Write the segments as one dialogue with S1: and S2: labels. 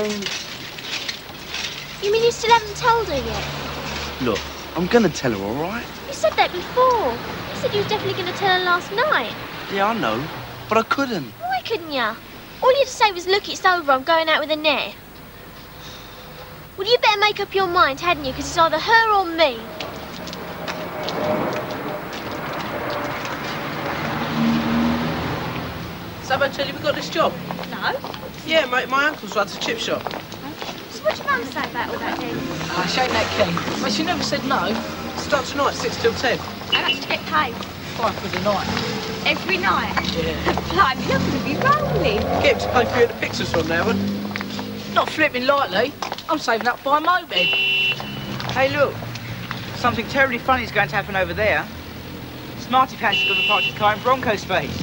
S1: mean...
S2: You mean you still haven't told her yet?
S1: Look, I'm gonna tell her, all right?
S2: You said that before. You said you were definitely going to tell her last night.
S1: Yeah, I know, but I couldn't.
S2: Why couldn't you? All you had to say was, look, it's over, I'm going out with a net. Well, you better make up your mind, hadn't you? Because it's either her or me.
S3: Somebody tell you we got this job?
S4: No.
S3: Yeah, mate, my uncle's runs a chip shop.
S2: So what did your mum say about all that then?
S4: She ain't that keen. But she never said no.
S3: Start tonight, 6 till 10.
S2: How much to get paid?
S4: £5 a night.
S2: Every night?
S4: Yeah.
S2: Blimey, you're going to be rolling.
S3: Get him to pay for you at the pictures from now on.
S4: Not flipping lightly. I'm saving up for a moped.
S5: Hey, look. Something terribly funny is going to happen over there. Smarty Pants is going to park his car in Bronco space.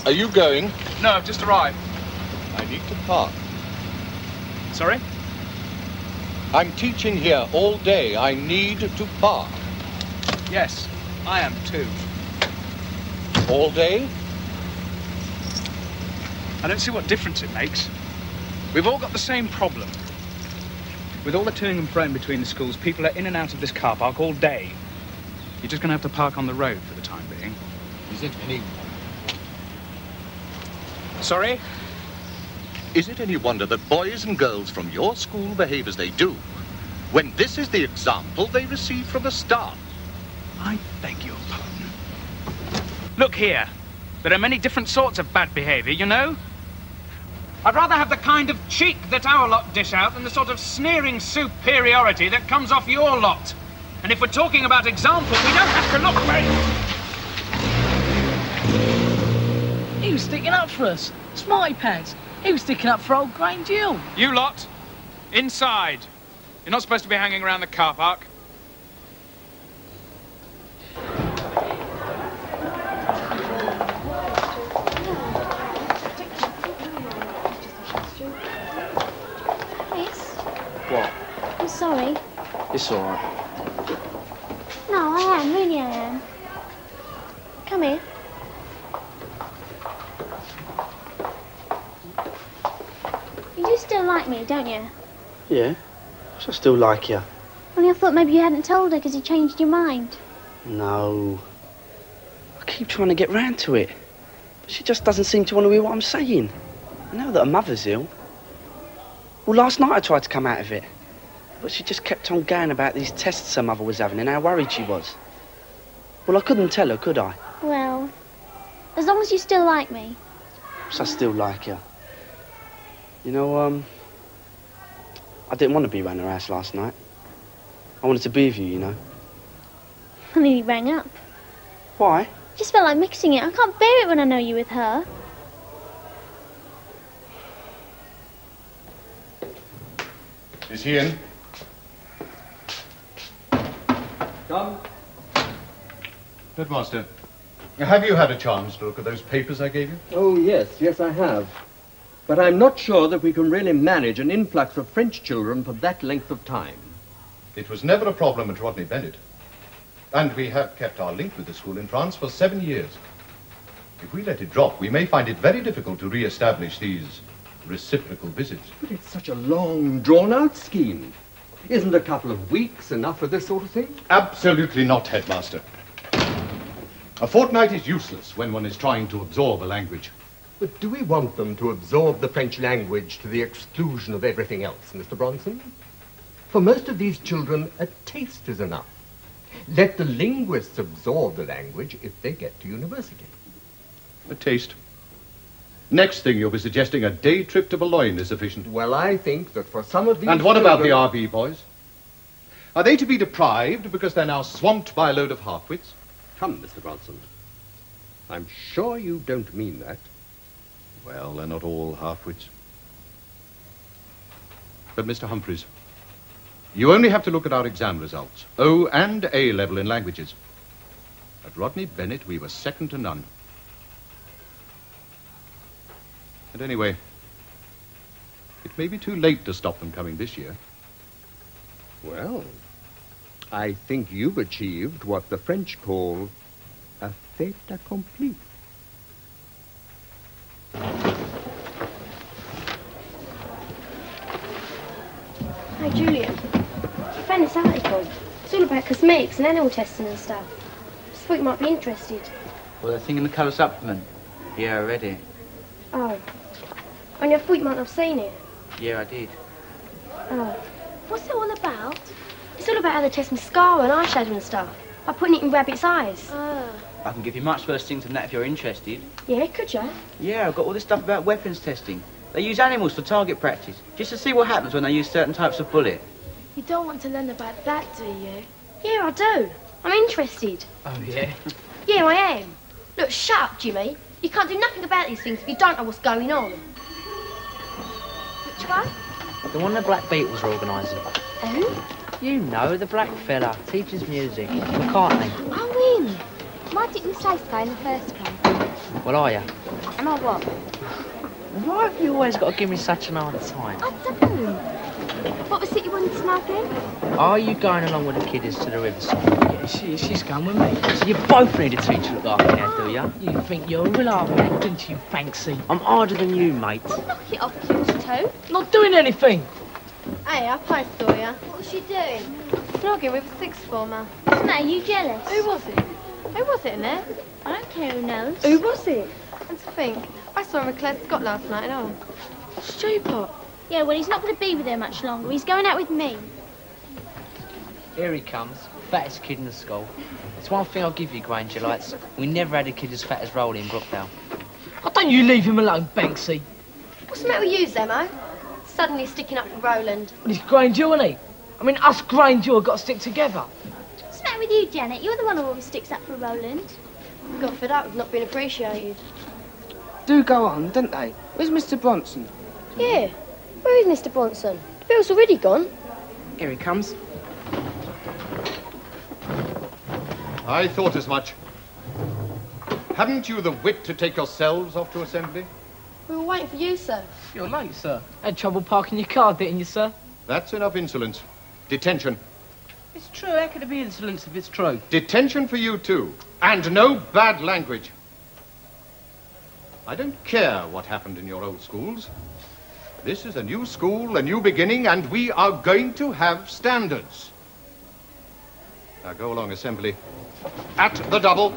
S6: Are you going?
S7: No, I've just arrived.
S6: I need to park.
S7: Sorry?
S6: I'm teaching here all day. I need to park.
S7: Yes, I am too.
S6: All day?
S7: I don't see what difference it makes. We've all got the same problem. With all the toing and froing between the schools, people are in and out of this car park all day. You're just going to have to park on the road for the time being.
S6: Is it any...
S7: Sorry?
S6: Is it any wonder that boys and girls from your school behave as they do, when this is the example they receive from the start?
S7: I beg your pardon. Look here. There are many different sorts of bad behaviour, you know? I'd rather have the kind of cheek that our lot dish out than the sort of sneering superiority that comes off your lot. And if we're talking about example, we don't have to look
S4: He was sticking up for us. Smarty Pants. He was sticking up for old Grange.
S7: You lot, inside. You're not supposed to be hanging around the car park.
S1: What?
S2: I'm sorry.
S1: It's all right.
S2: No, I am. Really, I am. Come here. You do still like me, don't you?
S1: Yeah, I still like you.
S2: Only I thought maybe you hadn't told her because you changed your mind.
S1: No. I keep trying to get round to it. But she just doesn't seem to want to hear what I'm saying. I know that her mother's ill. Well, last night I tried to come out of it. But she just kept on going about these tests her mother was having and how worried she was. Well, I couldn't tell her, could I?
S2: Well, as long as you still like me.
S1: So I still like you. You know, I didn't want to be around her house last night. I wanted to be with you, you know.
S2: I nearly rang up.
S1: Why?
S2: Just felt like mixing it. I can't bear it when I know you with her.
S6: Is he in?
S8: Come.
S6: Headmaster, have you had a chance to look at those papers I gave you?
S8: Oh, yes, I have. But I'm not sure that we can really manage an influx of French children for that length of time.
S6: It was never a problem at Rodney Bennett. And we have kept our link with the school in France for 7 years. If we let it drop, we may find it very difficult to re-establish these reciprocal visits.
S8: But it's such a long, drawn-out scheme. Isn't a couple of weeks enough for this sort of thing?
S6: Absolutely not, Headmaster. A fortnight is useless when one is trying to absorb a language.
S8: But do we want them to absorb the French language to the exclusion of everything else, Mr. Bronson? For most of these children, a taste is enough. Let the linguists absorb the language if they get to university.
S6: A taste. Next thing you'll be suggesting a day trip to Boulogne is sufficient.
S8: Well, I think that for some of these
S6: And what about the
S8: children...
S6: RB boys? Are they to be deprived because they're now swamped by a load of half-wits?
S8: Come, Mr. Bronson. I'm sure you don't mean that.
S6: Well, they're not all half-wits. But, Mr. Humphreys, you only have to look at our exam results, O and A level in languages. At Rodney Bennett, we were second to none. And anyway, it may be too late to stop them coming this year.
S8: Well, I think you've achieved what the French call a fait accompli.
S9: Hey, Julian. I found this article. It's all about cosmetics and animal testing and stuff. Just thought you might be interested.
S5: Well, the thing in the colour supplement. Yeah, I read it.
S9: Oh. Only I thought you might not have seen it.
S5: Yeah, I did.
S9: Oh. What's it all about? It's all about how they test mascara and eyeshadow and stuff. By putting it in rabbits' eyes.
S5: I can give you much worse things than that if you're interested.
S9: Yeah, could you?
S5: Yeah, I've got all this stuff about weapons testing. They use animals for target practice, just to see what happens when they use certain types of bullet.
S9: You don't want to learn about that, do you? Yeah, I do. I'm interested.
S4: Oh, yeah?
S9: Yeah, I am. Look, shut up, Jimmy. You can't do nothing about these things if you don't know what's going on. Which one?
S10: The one the Black Beatles are organising.
S9: Who?
S10: You know, the black fella, teaches music. McCartney.
S2: Oh, him. Why didn't you say so in the first place?
S10: Well, are you?
S2: Am I what?
S10: Why have you always got to give me such an hard time?
S2: I don't. What was it you wanted to know again?
S10: Are you going along with the kiddies to the riverside?
S4: Yeah, she's going with me.
S10: So you both need a teacher to look after you, do you?
S4: You think you're real hard, man, don't you, Banksy?
S10: I'm harder than you, mate.
S2: Well, knock it off, you two.
S4: Not doing anything.
S9: Hey, I played Sawyer. What was she doing? Snogging with a sixth former.
S2: What's the matter? You jealous?
S9: Who was it? Who was it in there?
S2: I don't care who knows.
S9: Who was it? And to think, I saw him with Claire Scott last night and all. Stupid.
S2: Yeah, well, he's not going to be with her much longer. He's going out with me.
S10: Here he comes, fattest kid in the school. It's one thing I'll give you, Granger lights. We never had a kid as fat as Rolly in Brookdale.
S4: Oh, don't you leave him alone, Banksy.
S9: What's the matter with you, Zemo? Suddenly sticking up for Roland.
S4: Well, he's Grange, isn't he? I mean, us Grange have got to stick together.
S2: What's the matter with you, Janet? You're the one who always sticks up for Roland.
S9: Got fed up with not being appreciated.
S1: Do go on, don't they? Where's Mr. Bronson?
S9: Yeah. Where is Mr. Bronson? The bill's already gone.
S1: Here he comes.
S6: I thought as much. Haven't you the wit to take yourselves off to assembly?
S9: We were waiting for you, sir.
S4: You're late, sir. Had trouble parking your car, didn't you, sir?
S6: That's enough insolence. Detention.
S5: It's true. How could it be insolence if it's true?
S6: Detention for you too. And no bad language. I don't care what happened in your old schools. This is a new school, a new beginning, and we are going to have standards. Now go along, assembly. At the double.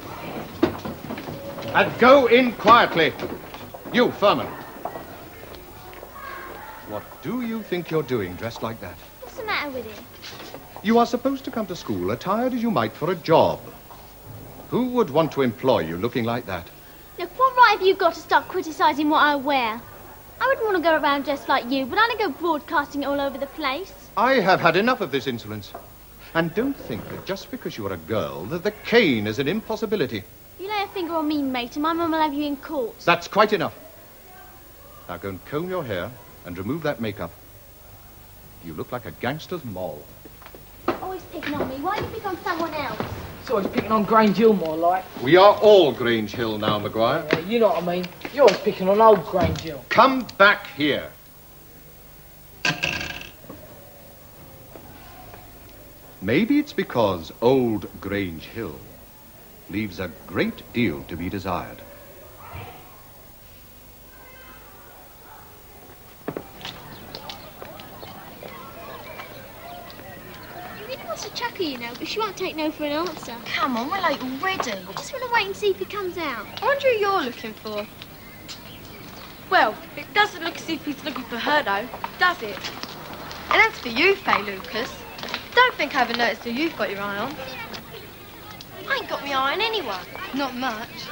S6: And go in quietly. You, Furman. What do you think you're doing dressed like that?
S2: What's the matter with him?
S6: You are supposed to come to school attired as you might for a job. Who would want to employ you looking like that?
S2: Look, what right have you got to start criticising what I wear? I wouldn't want to go around dressed like you, but I don't go broadcasting it all over the place.
S6: I have had enough of this insolence. And don't think that just because you are a girl that the cane is an impossibility.
S2: You lay a finger on me, mate, and my mum will have you in court.
S6: That's quite enough. Now go and comb your hair and remove that makeup. You look like a gangster's moll.
S2: Always picking on me. Why don't you pick on someone else?
S4: It's always picking on Grange Hill more like.
S6: We are all Grange Hill now, Maguire.
S4: Yeah, you know what I mean. You're always picking on old Grange Hill.
S6: Come back here. Maybe it's because old Grange Hill leaves a great deal to be desired.
S2: He really wants to chuck her, you know, but she won't take no for an answer.
S9: Come on, we're late already.
S2: I just want to wait and see if he comes out.
S9: I wonder who you're looking for. Well, it doesn't look as if he's looking for her, though, does it? And as for you, Faye Lucas, don't think I haven't noticed who you've got your eye on. I ain't got my eye on anyone. Not much.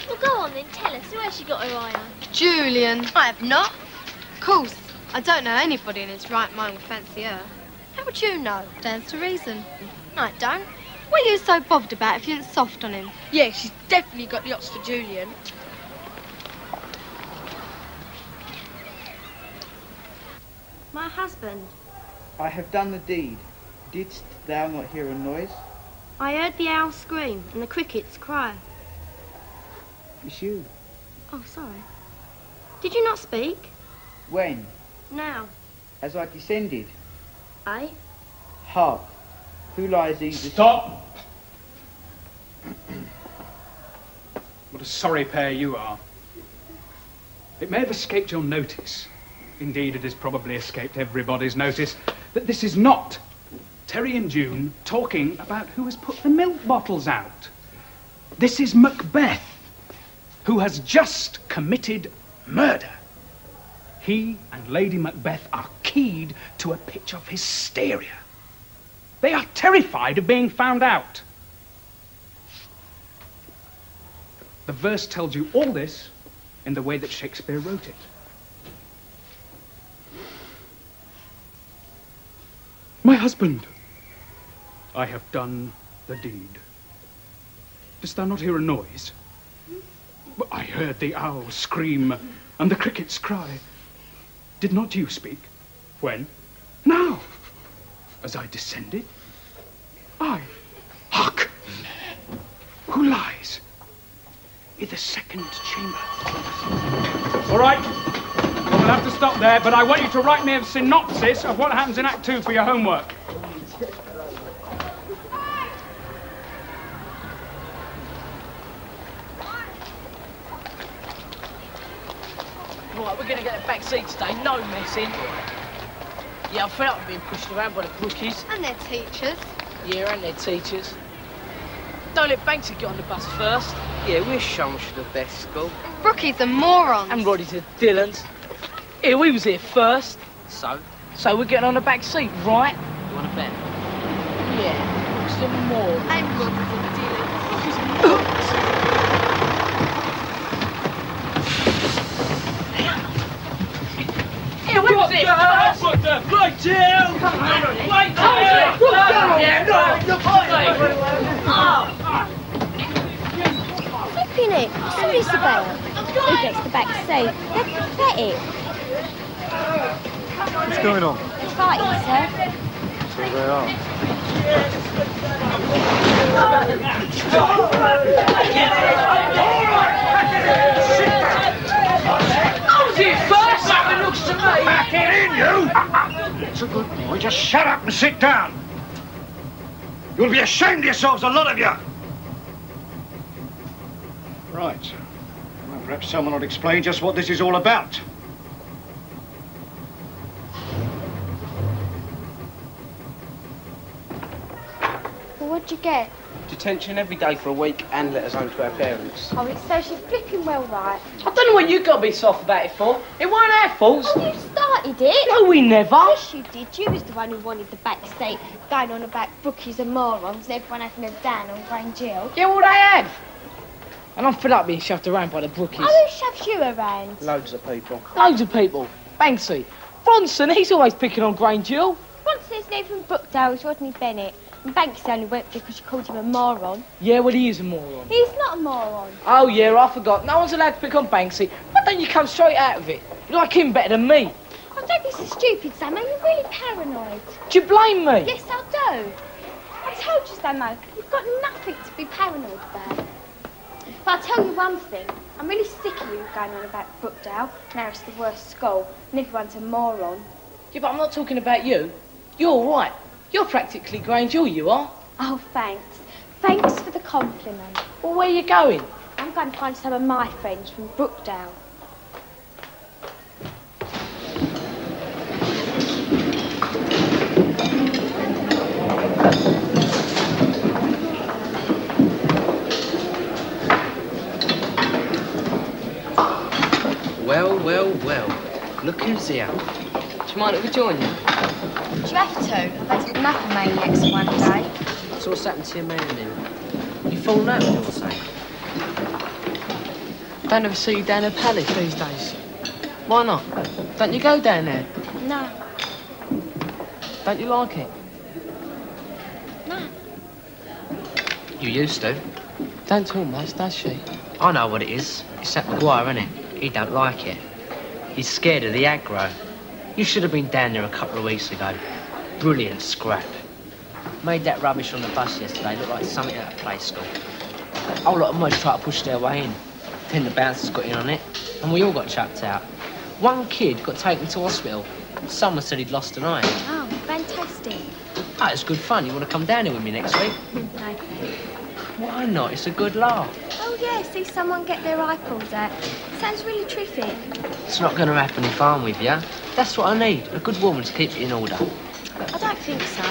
S2: Well, go on then, tell us. Who has she got her eye on?
S9: Julian. I have not. Of course, I don't know anybody in his right mind would fancy her. How would you know? Stands to reason. I don't. What are you so bothered about if you ain't soft on him?
S11: Yeah, she's definitely got the ops for Julian.
S9: My husband.
S5: I have done the deed. Didst thou not hear a noise?
S9: I heard the owl scream and the crickets cry.
S5: It's you.
S9: Oh, sorry. Did you not speak?
S5: When?
S9: Now.
S5: As I descended?
S9: Eh?
S5: Hark. Who lies either...
S7: Stop! What a sorry pair you are. It may have escaped your notice. Indeed, it has probably escaped everybody's notice that this is not Terry and June talking about who has put the milk bottles out. This is Macbeth, who has just committed murder. He and Lady Macbeth are keyed to a pitch of hysteria. They are terrified of being found out. The verse tells you all this in the way that Shakespeare wrote it. My husband, I have done the deed. Didst thou not hear a noise? I heard the owl scream and the crickets cry. Did not you speak? When? Now. As I descended, hark! Who lies? In the second chamber. All right. Well, we'll have to stop there, but I want you to write me a synopsis of what happens in Act 2 for your homework.
S4: Right, we're going to get a back seat today, no messing. Yeah, I feel like being pushed around by the brookies.
S9: And their teachers.
S4: Yeah, and their teachers. Don't let Banksy get on the bus first.
S3: Yeah, we're shown to the best school.
S9: Brookies are morons.
S4: And Roddy's a Dylans. Here, we was here first.
S3: So?
S4: So we're getting on the back seat, right?
S3: You want to bet?
S4: Yeah, some more.
S9: And Roddy's a Dylans.
S4: Here, we was here first.
S3: Right, Jill! Right, Jill! Yeah,
S2: Flipping it. What's all this about? Who gets the back seat? They're pathetic.
S12: What's going on?
S2: They're fighting, sir.
S12: So they are.
S4: I was here first. It looks to me.
S13: Back it in, you! It's a good boy. Just shut up and sit down. You'll be ashamed of yourselves, a lot of you. Right. Well, perhaps someone will explain just what this is all about.
S2: Well, what'd you get?
S3: Detention every day for a week and letters home to our parents.
S2: Oh, it's so she's flipping well right.
S4: I don't know what you got to be soft about it for. It weren't our fault.
S2: Oh, you started it.
S4: No, we never.
S2: Yes, you did. You was the one who wanted the back seat, going on about brookies and morons, and everyone having them down on Grange.
S4: Yeah, well, they have. And I'm fed up being shoved around by the brookies.
S2: Oh, who shoves you around?
S3: Loads of people.
S4: Loads of people. Banksy. Bronson, he's always picking on Grange Hill.
S2: Bronson's never from Brookdale, it's Rodney Bennett. And Banksy only went because you called him a moron.
S4: Yeah, well, he is a moron.
S2: He's not a moron.
S4: Oh, yeah, I forgot. No one's allowed to pick on Banksy. Why don't you come straight out of it? You like him better than me.
S2: Oh, don't be so stupid, Sam. You're really paranoid.
S4: Do you blame me?
S2: Yes, I do. I told you so, Mo. You've got nothing to be paranoid about. But I'll tell you one thing. I'm really sick of you going on about Brookdale. Now it's the worst school, and everyone's a moron.
S4: Yeah, but I'm not talking about you. You're all right. You're practically Grange Hill, you are.
S2: Oh, thanks. Thanks for the compliment.
S4: Well, where are you going?
S2: I'm going to find some of my friends from Brookdale.
S3: Well, well, well. Look who's here.
S10: Do you mind if we join you?
S9: Do you have to? I've had enough of maniacs for one day.
S10: So what's happened to your man then? You fallen out with him or something? Don't ever see you down at Palace these days. Why not? Don't you go down there?
S2: No.
S10: Don't you like it?
S2: No.
S10: You used to. Don't talk much, does she? I know what it is. It's that Maguire, isn't it? He don't like it. He's scared of the aggro. You should have been down there a couple of weeks ago. Brilliant scrap. Made that rubbish on the bus yesterday look like something out of play school. A whole lot of mums tried to push their way in. Then the bouncers got in on it, and we all got chucked out. One kid got taken to hospital. Someone said he'd lost an eye.
S2: Oh, fantastic.
S10: Ah, it's good fun. You want to come down here with me next week?
S2: No.
S10: Why not? It's a good laugh.
S2: Oh, yeah, see someone get their eye pulled out. Sounds really terrific.
S10: It's not going to happen if I'm with you. That's what I need, a good woman to keep it in order.
S9: think so.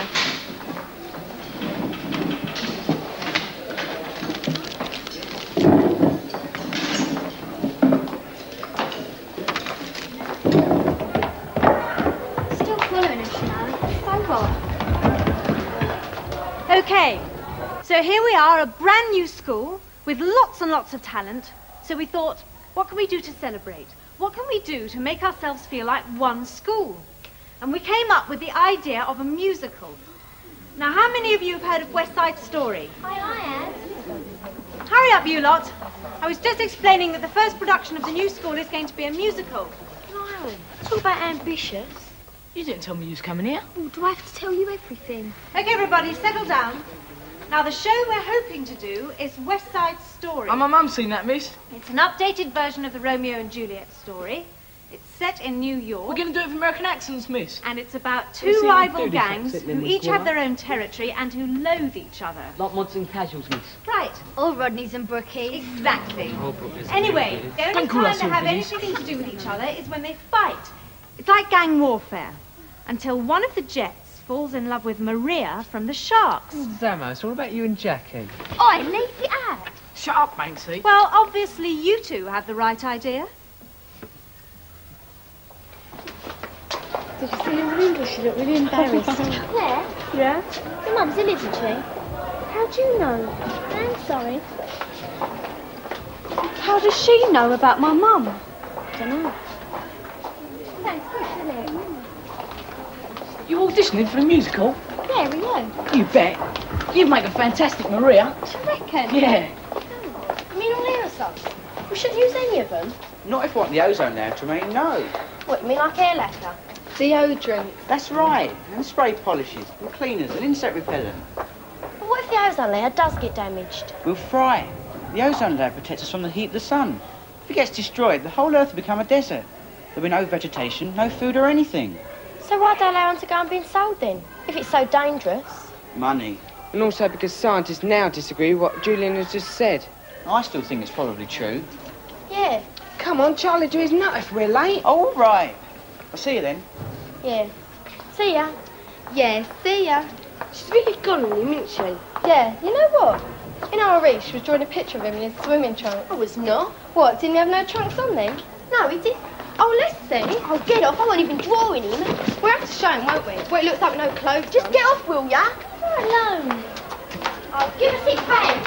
S2: Still following us, you know. So what?
S14: Okay, so here we are, a brand new school with lots and lots of talent. So we thought, what can we do to celebrate? What can we do to make ourselves feel like one school? And we came up with the idea of a musical. Now, how many of you have heard of West Side Story?
S2: I have.
S14: Hurry up, you lot. I was just explaining that the first production of the new school is going to be a musical.
S2: Blimey. Talk about ambitious.
S4: You didn't tell me you was coming here.
S2: Oh, do I have to tell you everything?
S14: Okay, everybody, settle down. Now, the show we're hoping to do is West Side Story.
S4: Oh, my mum's seen that, miss.
S14: It's an updated version of the Romeo and Juliet story. It's set in New York.
S4: We're going to do it with American accents, miss.
S14: And it's about
S10: We'll
S14: two
S10: see
S14: rival
S10: dirty
S14: gangs
S10: facts,
S14: who each have their own territory and who loathe each other.
S10: Like mods and casuals, miss.
S14: Right.
S2: All Rodneys and Brookies.
S14: Exactly.
S10: Oh, Brookers.
S14: Anyway, the only
S4: Don't call
S14: time
S4: us
S14: they have
S4: hillbillies.
S14: anything to do with each other is when they fight. It's like gang warfare. Until one of the Jets falls in love with Maria from the Sharks.
S10: Zamo, it's all about you and Jackie.
S2: Oi, leave it out.
S4: Shut up, Banksy.
S14: Well, obviously you two have the right idea.
S2: Did you see her in English? She looked really embarrassed. Claire?
S14: Yeah?
S2: Your mum's ill, isn't she? How do you know? I'm sorry.
S14: How does she know about my mum?
S2: Dunno. Thanks, isn't it?
S4: You auditioning for the musical?
S2: Yeah, we know.
S4: You bet. You'd make a fantastic Maria.
S2: Do you reckon?
S4: Yeah.
S2: You mean all aerosols? We shouldn't use any of them.
S5: Not if we want the ozone layer to remain, no.
S2: What, you mean like hair lacquer? Deodorant.
S5: That's right. And spray polishes, and cleaners, and insect repellent.
S2: But what if the ozone layer does get damaged?
S5: We'll fry it. The ozone layer protects us from the heat of the sun. If it gets destroyed, the whole Earth will become a desert. There'll be no vegetation, no food or anything.
S2: So why'd they allow them to go and being sold then? If it's so dangerous.
S5: Money.
S10: And also because scientists now disagree with what Julian has just said.
S5: I still think it's probably true.
S2: Yeah.
S10: Come on, Charlie, do his nut if we're late.
S5: Oh, all right. I'll see you then.
S2: Yeah. See ya. Yeah, see ya.
S9: She's really gone on him, isn't she?
S2: Yeah, you know what? In our reach, she was drawing a picture of him in his swimming trunks.
S9: I was not.
S2: What, didn't he have no trunks on then? No, he did. Oh, let's see. Oh, get off. I won't even drawing him. We'll have to show him, won't we? Well, it looks like no clothes. Just get off, will ya? Leave her alone. Oh, give us it back.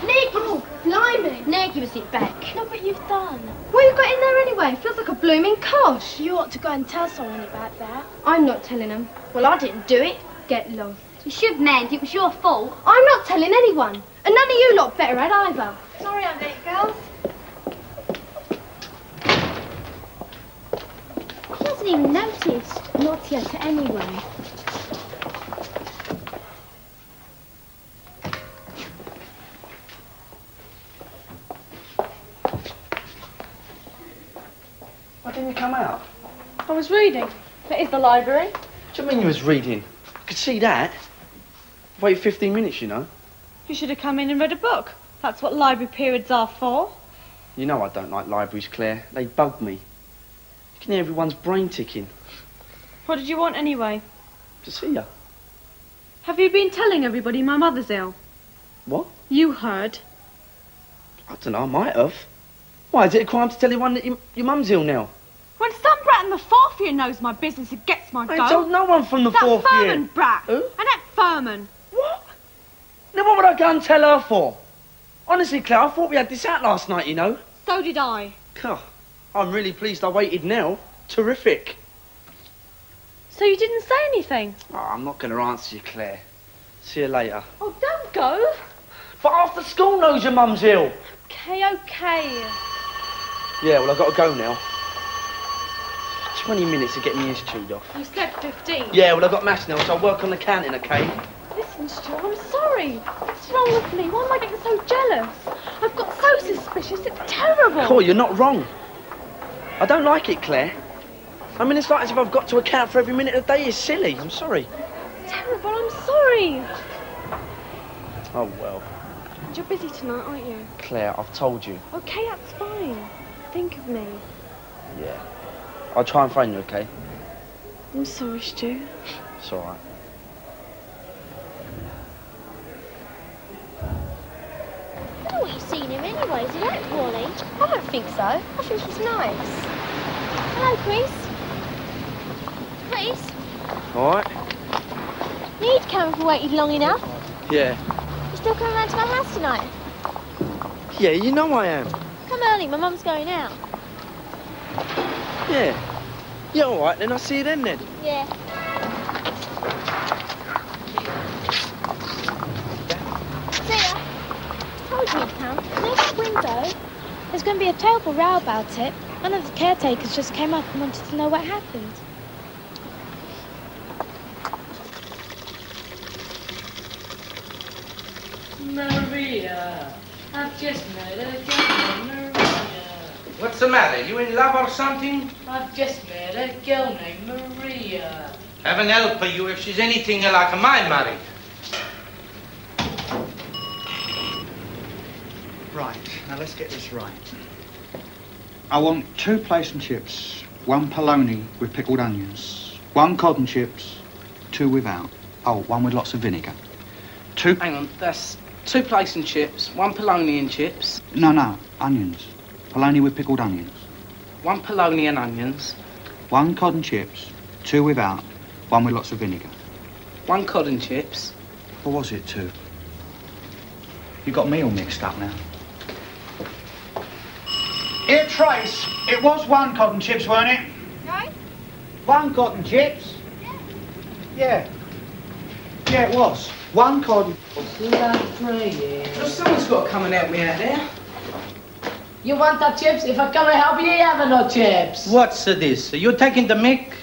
S2: Nick! Oh, blimey.
S9: Now give us it back.
S2: Look what you've done. What you got in there anyway? Feels like a blooming kosh.
S9: You ought to go and tell someone about that.
S2: I'm not telling him. Well, I didn't do it. Get lost.
S9: You should, man. It was your fault.
S2: I'm not telling anyone. And none of you lot better at either. Sorry I'm late, girls.
S9: He hasn't even noticed. Not yet, anyway.
S1: Why didn't you come out?
S14: I was reading. That is the library.
S1: What do you mean you was reading? I could see that. Wait 15 minutes, you know.
S14: You should have come in and read a book. That's what library periods are for.
S1: You know I don't like libraries, Claire. They bug me. You can hear everyone's brain ticking.
S14: What did you want anyway?
S1: To see you.
S14: Have you been telling everybody my mother's ill?
S1: What?
S14: You heard.
S1: I don't know, I might have. Why, is it a crime to tell anyone that your mum's ill now?
S14: When some brat in the fourth year knows my business, it gets my
S1: I
S14: goat.
S1: ain't told no one from the
S14: that
S1: fourth year.
S14: Furman brat.
S1: Who?
S14: Annette Furman.
S1: What? Then what would I go and tell her for? Honestly, Claire, I thought we had this out last night, you know.
S14: So did I.
S1: God, I'm really pleased I waited now. Terrific.
S14: So you didn't say anything?
S1: Oh, I'm not going to answer you, Claire. See you later.
S14: Oh, don't go.
S1: But after school knows your mum's ill.
S14: Okay.
S1: Yeah, well, I've got to go now. 20 minutes to get my ears chewed off.
S14: You said 15.
S1: Yeah, well, I've got maths now, so I'll work on the counting, okay?
S14: Listen, Stu, I'm sorry. What's wrong with me? Why am I getting so jealous? I've got so suspicious. It's terrible.
S1: Oh, you're not wrong. I don't like it, Claire. I mean, it's like as if I've got to account for every minute of the day. It's silly. I'm sorry.
S14: Terrible. I'm sorry.
S1: Oh, well.
S14: And you're busy tonight, aren't you?
S1: Claire, I've told you.
S14: Okay, that's fine. Think of me.
S1: Yeah. I'll try and phone you, okay?
S2: I'm sorry, Stu.
S1: It's all right.
S2: I don't know what you've seen him anyway. Is he that poorly? I don't think so. I think he's nice. Hello, Chris. Chris,
S1: All right?
S2: you'd come if we waited long enough.
S1: Yeah.
S2: You still coming round to my house tonight?
S1: Yeah, you know I am.
S2: Come early, my mum's going out.
S1: Yeah. Yeah, all right, then I'll see you then.
S2: Yeah. See ya. Told you he'd come. Near that window, there's going to be a terrible row about it. One of the caretakers just came up and wanted to know what happened.
S4: Maria, I've just met a girl named Maria.
S10: What's the matter? You in love or something?
S4: I've just met a girl named Maria.
S10: Heaven help you if she's anything like my Mary.
S13: Right, now let's get this right. I want 2 plaice and chips, 1 polony with pickled onions, 1 cod and chips, 2 without. Oh, 1 with lots of vinegar. 2...
S3: Hang on, that's 2 plaice and chips, 1 polony and chips.
S13: No, onions. Polony with pickled onions.
S3: 1 polony and onions.
S13: 1 cod and chips, 2 without, 1 with lots of vinegar.
S3: 1 cod and chips.
S13: Or was it 2? You got me all mixed up now. Here, Trace, it was 1 cod and chips, weren't it?
S2: Right?
S13: 1 cod and chips? Yeah. Yeah, it was. 1 cod.
S3: Someone's got to come and help me out there.
S4: You want the chips? If I come and help you, you have no chips.
S10: What's this? You taking the mick?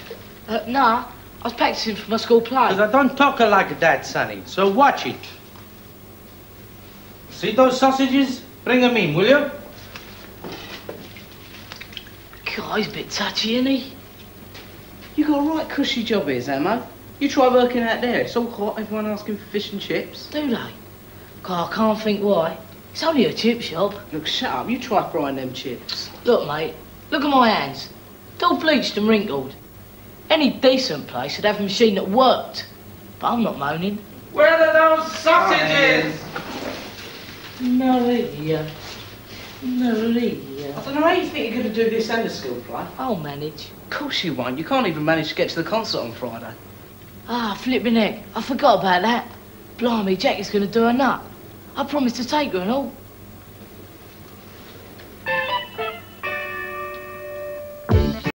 S4: Nah, I was practicing for my school play.
S10: Because I don't talk like that, Sonny, so watch it. See those sausages? Bring them in, will you?
S4: God, he's a bit touchy, isn't he?
S3: You got a right cushy job here, Zamo. You try working out there. It's all hot, everyone asking for fish and chips.
S4: Do they? God, I can't think why. It's only a chip shop.
S3: Look, shut up. You try frying them chips.
S4: Look, mate, look at my hands. They're all bleached and wrinkled. Any decent place would have a machine that worked. But I'm not moaning.
S10: Where are those sausages?
S4: Maria.
S3: I don't know how you think you're going to do this and the school play.
S4: I'll manage.
S3: Of course you won't. You can't even manage to get to the concert on Friday.
S4: Ah, flipping heck. I forgot about that. Blimey, Jackie's going to do a nut. I promised to take her and all.